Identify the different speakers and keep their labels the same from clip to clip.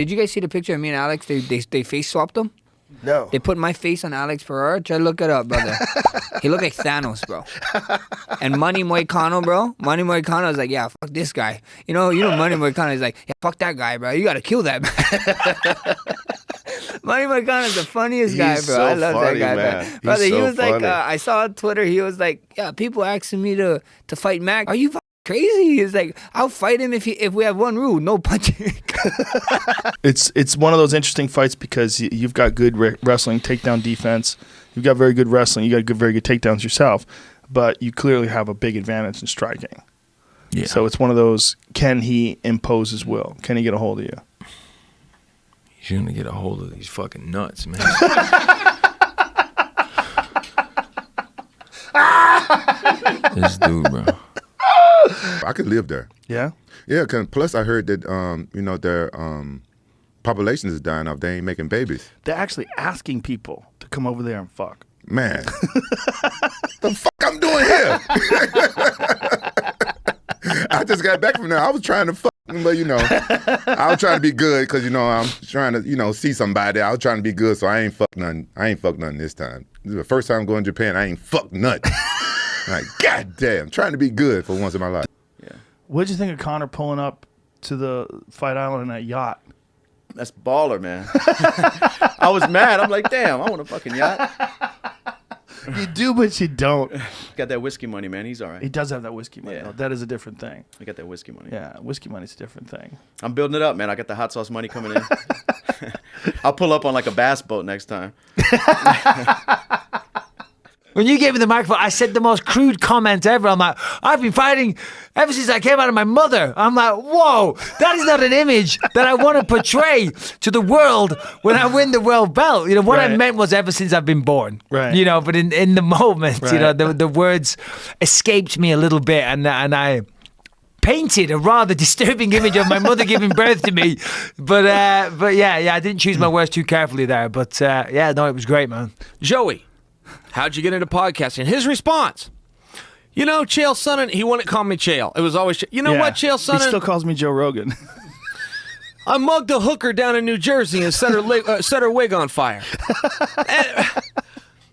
Speaker 1: Did you guys see the picture of me and Alex? They face swapped them?
Speaker 2: No.
Speaker 1: They put my face on Alex Pereira. Try to look it up, brother. He looked like Thanos, bro. And Money Moicano, bro. Money Moicano was like, yeah, fuck this guy. You know, Money Moicano is like, yeah, fuck that guy, bro. You got to kill that man. Money Moicano is the funniest guy, bro.
Speaker 2: So
Speaker 1: I love
Speaker 2: funny,
Speaker 1: that guy,
Speaker 2: man.
Speaker 1: brother.
Speaker 2: He's
Speaker 1: He
Speaker 2: so
Speaker 1: was like,
Speaker 2: funny.
Speaker 1: I saw on Twitter, he was like, yeah, people asking me to fight Mac. Are you crazy? He's like, I'll fight him if we have one rule, no punching.
Speaker 3: It's one of those interesting fights because you've got good wrestling, takedown defense. You've got very good wrestling. You got very good takedowns yourself, but you clearly have a big advantage in striking. Yeah. So it's one of those. Can he impose his will? Can he get a hold of you?
Speaker 4: He's gonna get a hold of these fucking nuts, man. This dude, bro.
Speaker 5: I could live there.
Speaker 3: Yeah?
Speaker 5: Yeah, cause plus I heard that their population is dying off. They ain't making babies.
Speaker 3: They're actually asking people to come over there and fuck.
Speaker 5: Man, the fuck I'm doing here? I just got back from there. I was trying to fuck, but I was trying to be good because I'm trying to see somebody. I was trying to be good, so I ain't fuck nothing. I ain't fuck nothing this time. This is the first time going to Japan. I ain't fuck nothing. Like, God damn, trying to be good for once in my life.
Speaker 3: Yeah. What'd you think of Conor pulling up to the Fight Island in that yacht?
Speaker 2: That's baller, man. I was mad. I'm like, damn, I want a fucking yacht.
Speaker 3: You do, but you don't.
Speaker 2: Got that whiskey money, man. He's all right.
Speaker 3: He does have that whiskey money.
Speaker 2: Yeah.
Speaker 3: Though. That is a different thing.
Speaker 2: I got that whiskey money.
Speaker 3: Yeah, whiskey money's a different thing.
Speaker 2: I'm building it up, man. I got the hot sauce money coming in. I'll pull up on like a bass boat next time.
Speaker 6: When you gave me the microphone, I said the most crude comment ever. I'm like, I've been fighting ever since I came out of my mother. I'm like, whoa, that is not an image that I want to portray to the world when I win the world belt. What I meant was ever since I've been born.
Speaker 3: Right.
Speaker 6: But in the moment, the words escaped me a little bit, and I painted a rather disturbing image of my mother giving birth to me. But yeah, I didn't choose my words too carefully there. But it was great, man.
Speaker 4: Joey, how'd you get into podcasting? His response, Chael Sonnen, he wouldn't call me Chael. It was always, what, Chael Sonnen?
Speaker 3: He still calls me Joe Rogan.
Speaker 4: I mugged a hooker down in New Jersey and set her wig on fire.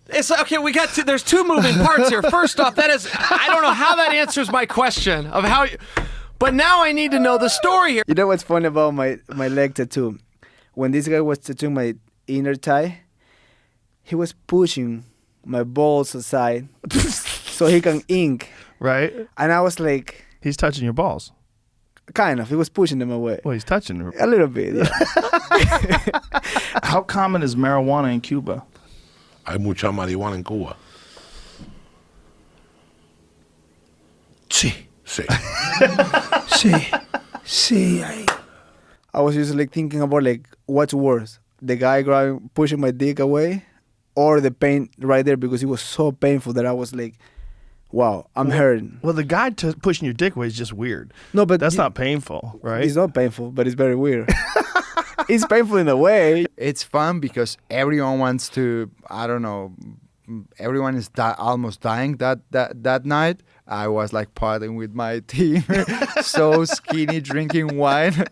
Speaker 4: It's like, okay, there's two moving parts here. First off, I don't know how that answers my question of how, but now I need to know the story here.
Speaker 7: You know what's funny about my leg tattoo? When this guy was tattooing my inner thigh, he was pushing my balls aside so he can ink.
Speaker 3: Right.
Speaker 7: And I was like...
Speaker 3: He's touching your balls.
Speaker 7: Kind of. He was pushing them away.
Speaker 3: Well, he's touching them.
Speaker 7: A little bit, yeah.
Speaker 3: How common is marijuana in Cuba?
Speaker 8: Hay mucha marihuana en Cuba.
Speaker 3: Sí.
Speaker 8: Sí.
Speaker 7: Sí. I was just thinking about what's worse, the guy pushing my dick away, or the pain right there, because it was so painful that I was like, wow, I'm hurting.
Speaker 3: Well, the guy pushing your dick away is just weird.
Speaker 7: No, but
Speaker 3: that's not painful, right?
Speaker 7: It's not painful, but it's very weird. It's painful in a way.
Speaker 9: It's fun because everyone wants to, I don't know, everyone is almost dying that night. I was partying with my team, so skinny, drinking wine.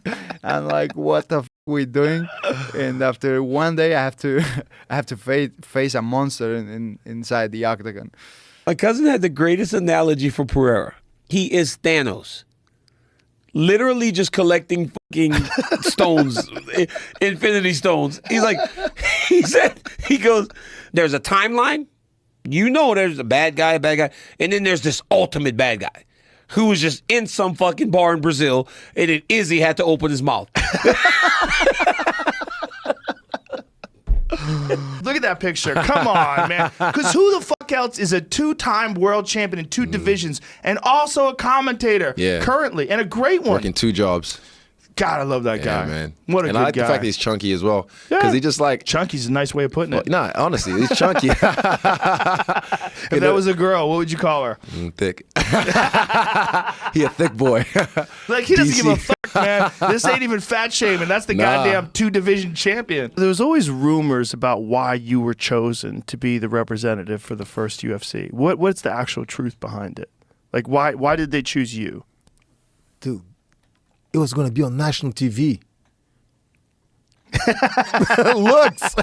Speaker 9: I'm like, what the f we doing? And after one day, I have to face a monster inside the octagon.
Speaker 10: My cousin had the greatest analogy for Pereira. He is Thanos. Literally just collecting fucking stones, infinity stones. He goes, there's a timeline. There's a bad guy, and then there's this ultimate bad guy who was just in some fucking bar in Brazil, and then Izzy had to open his mouth.
Speaker 3: Look at that picture. Come on, man. Because who the fuck else is a two-time world champion in two divisions and also a commentator currently, and a great one?
Speaker 11: Working two jobs.
Speaker 3: God, I love that guy.
Speaker 11: Man.
Speaker 3: What a
Speaker 11: and
Speaker 3: good
Speaker 11: I like
Speaker 3: guy.
Speaker 11: the fact that he's chunky as well. Because he just
Speaker 3: Chunky's a nice way of putting it.
Speaker 11: Nah, honestly, he's chunky.
Speaker 3: If that was a girl, what would you call her?
Speaker 11: Thick. He a thick boy.
Speaker 3: He doesn't give a fuck, man. This ain't even fat shaming. That's the goddamn two-division champion. There was always rumors about why you were chosen to be the representative for the first UFC. What's the actual truth behind it? Why did they choose you?
Speaker 12: Dude, it was going to be on national TV. Looks.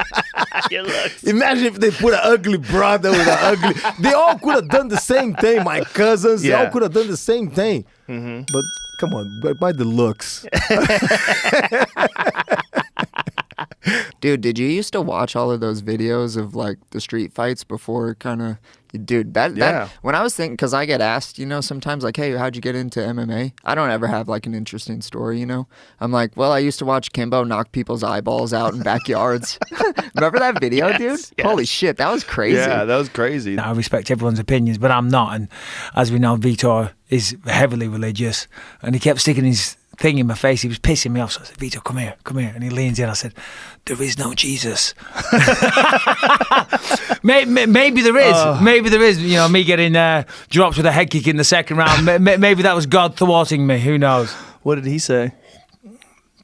Speaker 12: Imagine if they put an ugly brother with an ugly. They all could have done the same thing. My cousins, they all could have done the same thing. But come on, by the looks.
Speaker 13: Dude, did you used to watch all of those videos of like the street fights before kind of, dude, that when I was thinking, because I get asked, you know, sometimes like, hey, how'd you get into MMA? I don't ever have like an interesting story, you know? I'm like, well, I used to watch Kimbo knock people's eyeballs out in backyards. Remember that video, dude? Yes. Holy shit, that was crazy.
Speaker 3: Yeah, that was crazy.
Speaker 6: I respect everyone's opinions, but I'm not. And as we know, Vitor is heavily religious, and he kept sticking his thing in my face. He was pissing me off. So I said, Vito, come here. And he leans in. I said, there is no Jesus. Maybe there is. Maybe there is. You know, me getting dropped with a head kick in the second round. Maybe that was God thwarting me. Who knows?
Speaker 3: What did he say?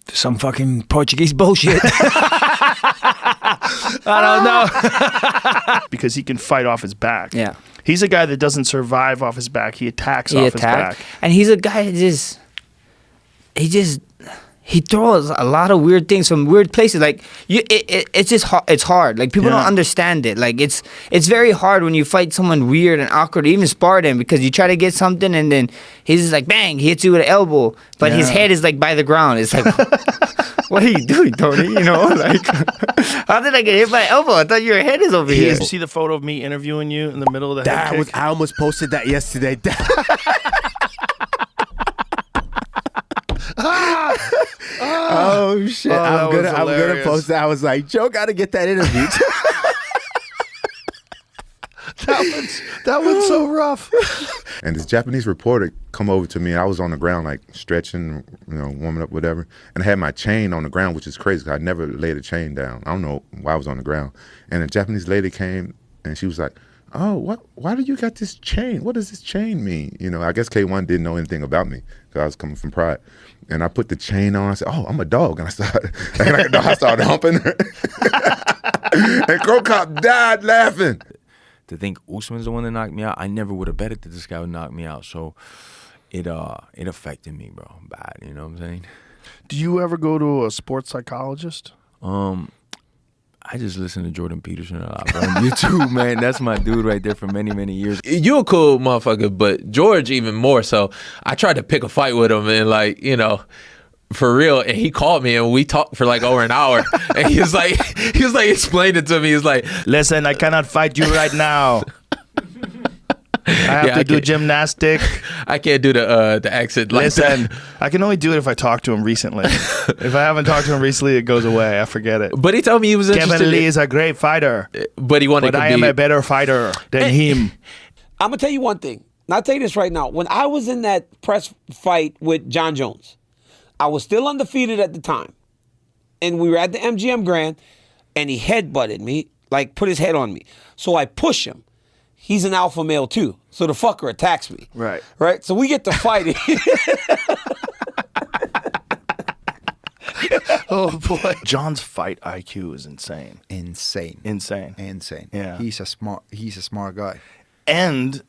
Speaker 6: Some fucking Portuguese bullshit. I don't know.
Speaker 3: Because he can fight off his back.
Speaker 1: Yeah.
Speaker 3: He's a guy that doesn't survive off his back. He attacks off his back.
Speaker 1: And he's a guy that he throws a lot of weird things from weird places. Like it's just it's hard. Like people don't understand it. Like it's very hard when you fight someone weird and awkward, even spar them, because you try to get something and then he's just like bang, he hits you with an elbow, but his head is like by the ground. It's like, what are you doing, Tony? You know, like how did I get hit by an elbow? I thought your head is over here.
Speaker 3: Did you see the photo of me interviewing you in the middle of the head kick?
Speaker 12: I almost posted that yesterday. Oh shit! I'm gonna post that. I was like, Joe, gotta get that interview.
Speaker 3: that one's so rough.
Speaker 5: And this Japanese reporter come over to me. I was on the ground, like stretching, you know, warming up, whatever. And I had my chain on the ground, which is crazy because I never laid a chain down. I don't know why I was on the ground. And a Japanese lady came and she was like, "Oh, what? Why do you got this chain? What does this chain mean?" You know, I guess K1 didn't know anything about me because I was coming from Pride. And I put the chain on. I said, "Oh, I'm a dog." And I started, I started humping her. And Crow Cop died laughing.
Speaker 14: To think Usman's the one that knocked me out, I never would have betted that this guy would knock me out. So it affected me, bro, bad. You know what I'm saying?
Speaker 3: Do you ever go to a sports psychologist?
Speaker 14: I just listen to Jordan Peterson a lot, bro. On YouTube, man. That's my dude right there for many, many years.
Speaker 10: You a cool motherfucker, but George even more so. I tried to pick a fight with him and, like, you know, for real, and he called me and we talked for like over an hour. And he was like explained it to me. He was like,
Speaker 3: "Listen, I cannot fight you right now. I have to do gymnastic.
Speaker 10: I can't do the accent like that.
Speaker 3: I can only do it if I talk to him recently. If I haven't talked to him recently, it goes away. I forget it."
Speaker 10: But he told me he was interested.
Speaker 3: Kevin Lee is a great fighter,
Speaker 10: but he wanted.
Speaker 3: But I am a better fighter than him.
Speaker 10: I'm gonna tell you one thing. And I'll tell you this right now. When I was in that press fight with John Jones, I was still undefeated at the time, and we were at the MGM Grand, and he headbutted me, like put his head on me. So I push him. He's an alpha male too, so the fucker attacks me.
Speaker 3: Right.
Speaker 10: Right? So we get to fighting.
Speaker 3: Oh, boy. John's fight IQ is insane.
Speaker 9: Insane.
Speaker 3: Yeah.
Speaker 9: He's a smart guy.
Speaker 3: And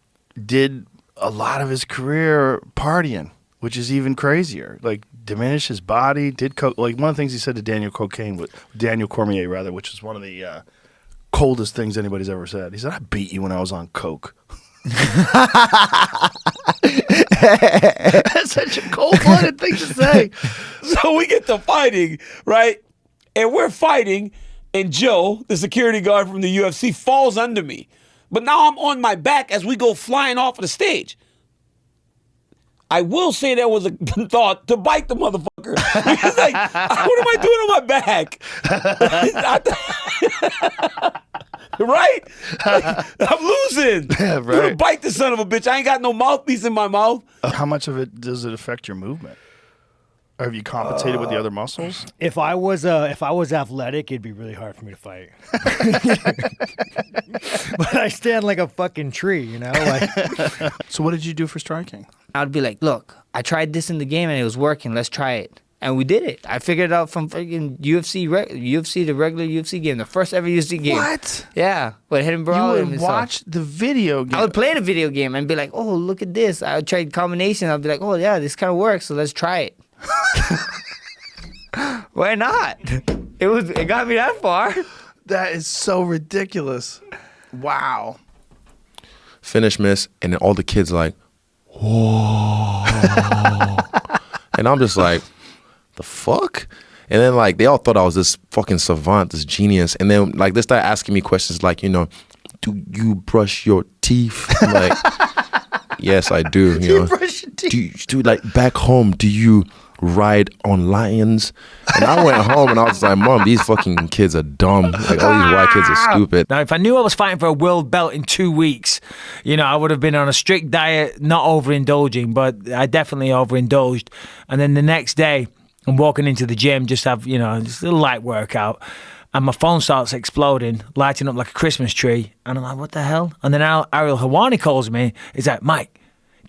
Speaker 3: did a lot of his career partying, which is even crazier. Like, diminished his body, like one of the things he said to Daniel Cormier, rather, which is one of the coldest things anybody's ever said. He said, "I beat you when I was on coke." That's such a cold-blooded thing to say.
Speaker 10: So we get to fighting, right? And we're fighting, and Joe, the security guard from the UFC, falls under me. But now I'm on my back as we go flying off of the stage. I will say there was a thought to bite the motherfucker. He's like, what am I doing on my back? Right? I'm losing.
Speaker 3: Yeah,
Speaker 10: I'm gonna bite the son of a bitch. I ain't got no mouthpiece in my mouth.
Speaker 3: How much of it does it affect your movement? Or have you compensated with the other muscles?
Speaker 15: If I was athletic, it'd be really hard for me to fight. But I stand like a fucking tree, you know? Like.
Speaker 3: So what did you do for striking?
Speaker 1: I'd be like, "Look, I tried this in the game and it was working. Let's try it." And we did it. I figured it out from freaking UFC, the regular UFC game, the first ever UFC game.
Speaker 3: What?
Speaker 1: Yeah. But Hidden Brawl.
Speaker 3: You would watch the video game.
Speaker 1: I would play the video game and be like, "Oh, look at this." I would try combinations. I'd be like, "Oh, yeah, this kind of works, so let's try it." Why not? It got me that far.
Speaker 3: That is so ridiculous. Wow.
Speaker 11: Finish, miss, and then all the kids like, whoa. And I'm just like, the fuck? And then like they all thought I was this fucking savant, this genius. And then like they started asking me questions like, you know, do you brush your teeth? I'm like, yes, I do. You know,
Speaker 3: brush your teeth?
Speaker 11: Do like back home? Do you ride on lions? And I went home and I was like, Mom, these fucking kids are dumb. Like all these white kids are stupid.
Speaker 6: Now, if I knew I was fighting for a world belt in 2 weeks, you know, I would have been on a strict diet, not overindulging, but I definitely overindulged. And then the next day, I'm walking into the gym, just have, you know, just a little light workout. And my phone starts exploding, lighting up like a Christmas tree. And I'm like, what the hell? And then Ariel Helwani calls me. He's like, Mike,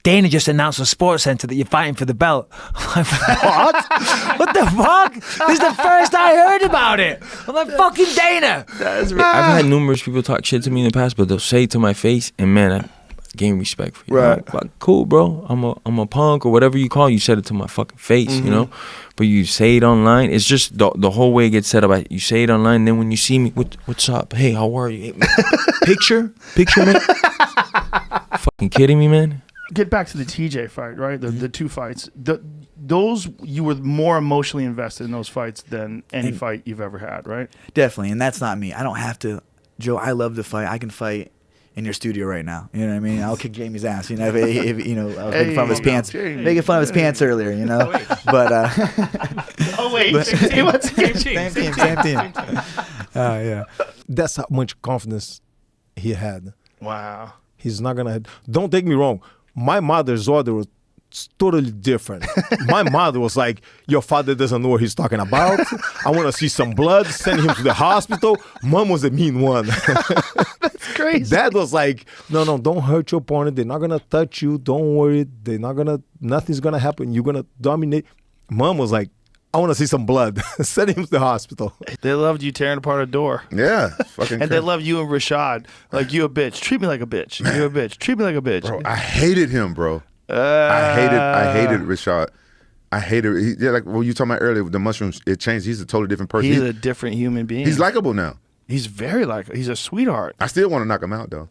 Speaker 6: Dana just announced on Sports Center that you're fighting for the belt. I'm like, what? What the fuck? This is the first I heard about it. I'm like, fucking Dana.
Speaker 14: I've had numerous people talk shit to me in the past, but they'll say it to my face, and man, I gain respect for you.
Speaker 3: Right.
Speaker 14: Like, cool, bro. I'm a punk or whatever you call it. You said it to my fucking face, you know? But you say it online. It's just the whole way it gets set up. You say it online, and then when you see me, what's up? Hey, how are you? Hey, picture, man. Fucking kidding me, man?
Speaker 3: Get back to the TJ fight, right? The two fights. Those, you were more emotionally invested in those fights than any fight you've ever had, right?
Speaker 16: Definitely, and that's not me. I don't have to. Joe, I love to fight. I can fight in your studio right now. You know what I mean? I'll kick Jamie's ass. You know, if you know, I was making fun of his pants. Making fun of his pants earlier, you know? But
Speaker 3: oh wait,
Speaker 16: same team.
Speaker 12: Yeah. That's how much confidence he had.
Speaker 3: Wow.
Speaker 12: He's not gonna. Don't take me wrong. My mother's order was totally different. My mother was like, your father doesn't know what he's talking about. I want to see some blood. Send him to the hospital. Mom was the mean one.
Speaker 3: That's crazy.
Speaker 12: Dad was like, no, don't hurt your opponent. They're not going to touch you. Don't worry. Nothing's going to happen. You're going to dominate. Mom was like, I want to see some blood. Send him to the hospital.
Speaker 3: They loved you tearing apart a door.
Speaker 5: Yeah. Fucking
Speaker 3: and they love you and Rashad. Like, you a bitch. Treat me like a bitch. You a bitch. Treat me like a bitch.
Speaker 5: Bro, I hated him, bro. I hated Rashad. I hated like what you talking about earlier with the mushrooms. It changed. He's a totally different person.
Speaker 3: He's a different human being.
Speaker 5: He's likable now.
Speaker 3: He's very likable. He's a sweetheart.
Speaker 5: I still want to knock him out though.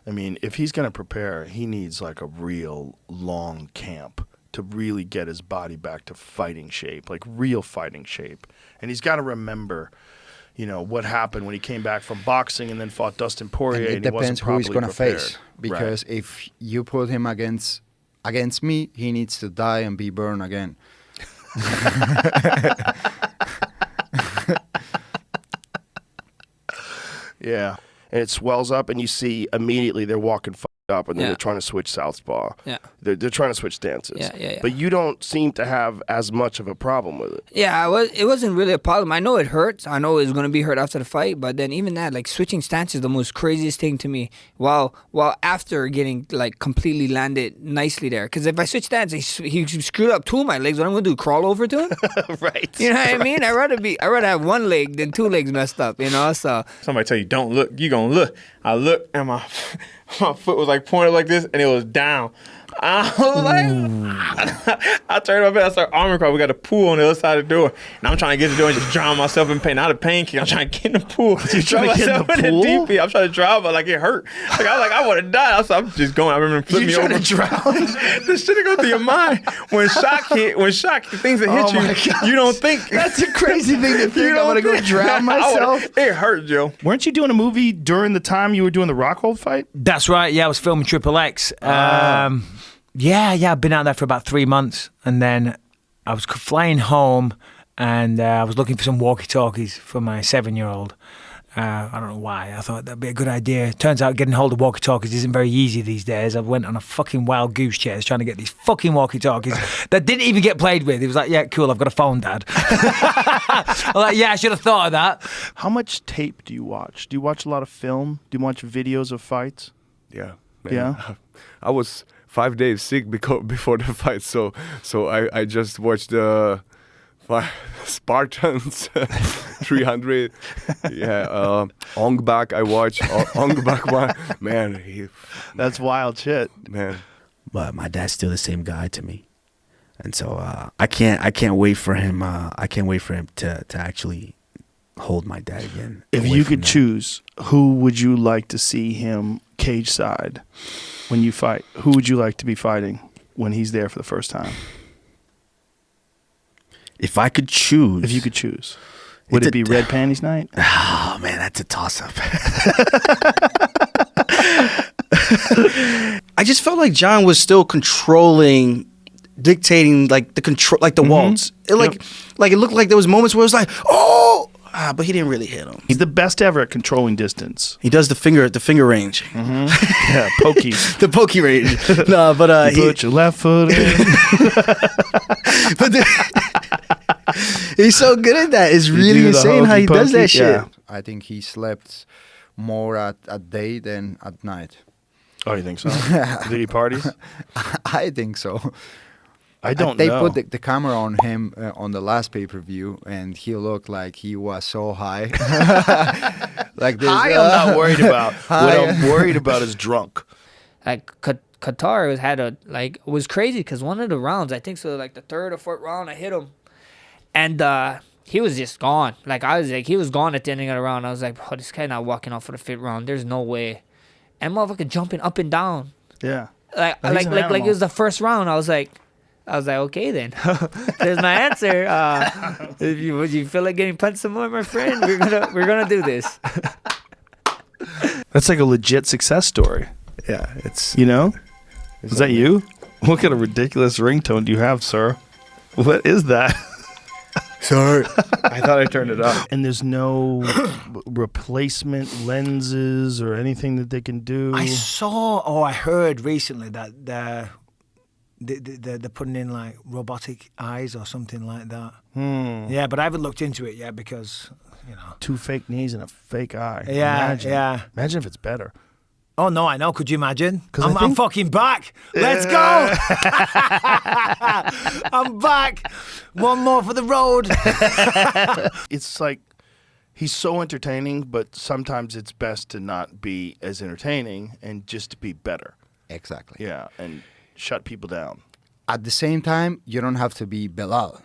Speaker 3: I mean, if he's gonna prepare, he needs like a real long camp to really get his body back to fighting shape, like real fighting shape. And he's got to remember, you know, what happened when he came back from boxing and then fought Dustin Poirier.
Speaker 9: And it depends who he's gonna face, because
Speaker 3: right.
Speaker 9: if you put him against me, he needs to die and be burned again.
Speaker 17: Yeah, and it swells up, and you see immediately they're walking up, and then they're trying to switch southpaw.
Speaker 1: Yeah,
Speaker 17: they're trying to switch stances.
Speaker 1: Yeah.
Speaker 17: But you don't seem to have as much of a problem with it.
Speaker 1: Yeah, it wasn't really a problem. I know it hurts. I know it was going to be hurt after the fight, but then even that, like switching stances, is the most craziest thing to me. While after getting like completely landed nicely there, because if I switch stances, he screwed up two of my legs. What I'm going to do? Crawl over to him?
Speaker 17: Right.
Speaker 1: You know what I mean? I'd rather have one leg than two legs messed up. You know, so
Speaker 18: somebody tell you don't look, you gonna look. I looked and my foot was like pointed like this, and it was down. I was like, I turned my bed, I started arming crawl. We got a pool on the other side of the door, and I'm trying to get to the door and just drown myself in pain. Not a pain kick. I'm trying to get in the pool.
Speaker 3: You trying to get in the pool?
Speaker 18: Deep end. I'm trying to drown, but like it hurt. Like I want to die. So I'm just going. I remember flipping me over.
Speaker 3: You trying to drown?
Speaker 18: This shit go through your mind when shock hit. Things that hit you, you don't think.
Speaker 3: That's a crazy thing to think. I'm gonna go drown myself.
Speaker 18: It hurt, Joe.
Speaker 3: Weren't you doing a movie during the time you were doing the Rockhold fight?
Speaker 6: That's right. Yeah, I was filming Triple X. Yeah, I've been out there for about 3 months, and then I was flying home, and I was looking for some walkie-talkies for my 7-year-old. I don't know why. I thought that'd be a good idea. Turns out getting hold of walkie-talkies isn't very easy these days. I went on a fucking wild goose chase trying to get these fucking walkie-talkies that didn't even get played with. He was like, yeah, cool, I've got a phone, Dad. I'm like, yeah, I should have thought of that.
Speaker 3: How much tape do you watch? Do you watch a lot of film? Do you watch videos of fights?
Speaker 19: Yeah. Man.
Speaker 3: Yeah?
Speaker 19: I was 5 days sick before the fight, so I just watched the Spartans 300. Yeah, Ong Bak I watched. Ong Bak one. Man,
Speaker 3: that's wild shit.
Speaker 19: Man.
Speaker 20: But my dad's still the same guy to me. And so I can't wait for him. I can't wait for him to actually hold my dad again.
Speaker 3: If you could choose, who would you like to see him cage side when you fight? Who would you like to be fighting when he's there for the first time?
Speaker 20: If I could choose.
Speaker 3: If you could choose. Would it be Red Panties Night?
Speaker 20: Oh, man, that's a toss-up.
Speaker 21: I just felt like John was still dictating like the control, like the waltz. It like it looked like there was moments where it was like, oh, but he didn't really hit him.
Speaker 3: He's the best ever at controlling distance.
Speaker 21: He does the finger range.
Speaker 3: Yeah, pokey.
Speaker 21: The pokey range. No, but
Speaker 3: you put your left foot in.
Speaker 21: But he's so good at that. It's really insane how he does that shit.
Speaker 9: Yeah. I think he slept more at day than at night.
Speaker 3: Oh, you think so? Did he party?
Speaker 9: I think so.
Speaker 3: I don't
Speaker 9: they
Speaker 3: know.
Speaker 9: They put the camera on him on the last pay-per-view, and he looked like he was so high. Like this,
Speaker 3: high, I'm not worried about. What I'm worried about is drunk.
Speaker 1: Like Qatar was crazy because one of the rounds, I think so, like the third or fourth round, I hit him, and he was just gone. Like I was like, he was gone at the ending of the round. I was like, bro, this guy not walking off for the fifth round. There's no way. And motherfucker jumping up and down.
Speaker 3: Yeah.
Speaker 1: Like it was the first round. I was like, okay then. There's my answer. Would you feel like getting punched some more, my friend? We're gonna do this.
Speaker 3: That's like a legit success story.
Speaker 21: Yeah, it's
Speaker 3: Is that you? What kind of ridiculous ringtone do you have, sir? What is that?
Speaker 21: Sorry.
Speaker 3: I thought I turned it up. And there's no replacement lenses or anything that they can do.
Speaker 6: I heard recently that they're putting in like robotic eyes or something like that. Yeah, but I haven't looked into it yet because,
Speaker 3: 2 fake knees and a fake eye.
Speaker 6: Yeah,
Speaker 3: Imagine if it's better.
Speaker 6: Oh, no, I know. Could you imagine? I'm fucking back. Let's go. I'm back. One more for the road.
Speaker 3: It's like he's so entertaining, but sometimes it's best to not be as entertaining and just to be better.
Speaker 9: Exactly.
Speaker 3: Yeah, and shut people down.
Speaker 9: At the same time, you don't have to be Belal.